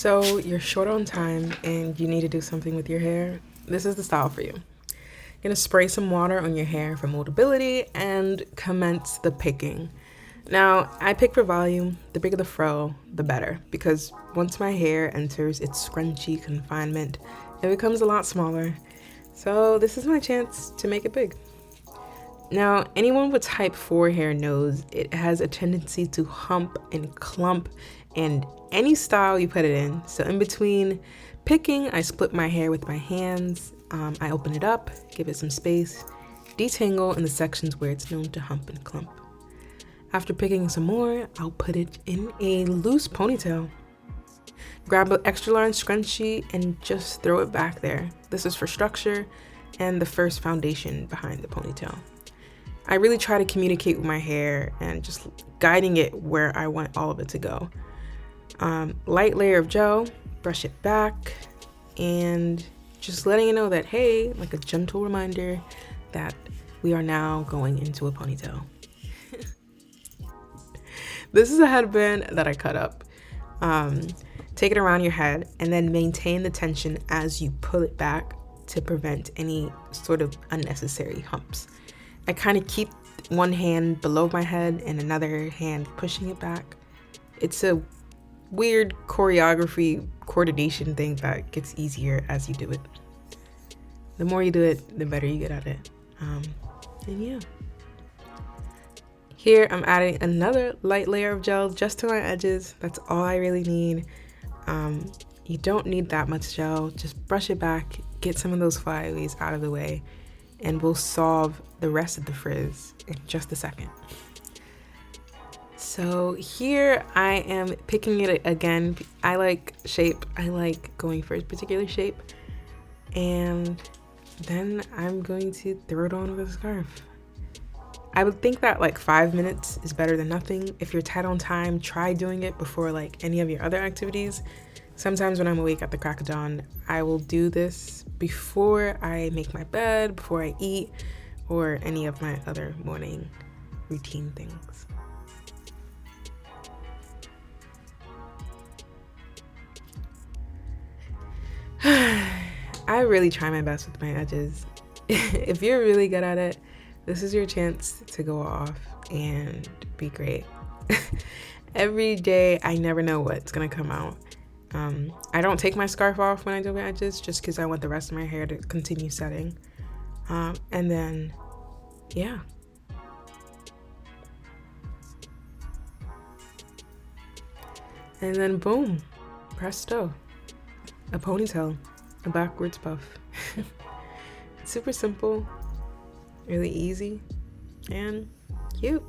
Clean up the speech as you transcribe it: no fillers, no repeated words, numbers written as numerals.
So you're short on time and you need to do something with your hair. This is the style for you. You're gonna spray some water on your hair for moldability and commence the picking. Now, I pick for volume. The bigger the fro, the better, because once my hair enters its scrunchy confinement, it becomes a lot smaller. So this is my chance to make it big. Now, anyone with type 4 hair knows it has a tendency to hump and clump in any style you put it in. So in between picking, I split my hair with my hands. I open it up, give it some space, detangle in the sections where it's known to hump and clump. After picking some more, I'll put it in a loose ponytail. Grab an extra large scrunchie and just throw it back there. This is for structure and the first foundation behind the ponytail. I really try to communicate with my hair and just guiding it where I want all of it to go. Light layer of gel, brush it back, and just letting you know that, hey, like a gentle reminder that we are now going into a ponytail. This is a headband that I cut up. Take it around your head and then maintain the tension as you pull it back to prevent any sort of unnecessary humps. I kind of keep one hand below my head and another hand pushing it back. It's a weird choreography coordination thing that gets easier as you do it. The more you do it, the better you get at it. And yeah. Here I'm adding another light layer of gel just to my edges. That's all I really need. You don't need that much gel. Just brush it back, get some of those flyaways out of the way, and we'll solve the rest of the frizz in just a second. So here I am picking it again. I like shape. I like going for a particular shape. And then I'm going to throw it on with a scarf. I would think that like 5 minutes is better than nothing. If you're tight on time, try doing it before like any of your other activities. Sometimes when I'm awake at the crack of dawn, I will do this before I make my bed, before I eat, or any of my other morning routine things. I really try my best with my edges. If you're really good at it, this is your chance to go off and be great. Every day, I never know what's gonna come out. I don't take my scarf off when I do my edges just because I want the rest of my hair to continue setting. And then, yeah. And then boom, presto, a ponytail, a backwards puff. Super simple, really easy, and cute.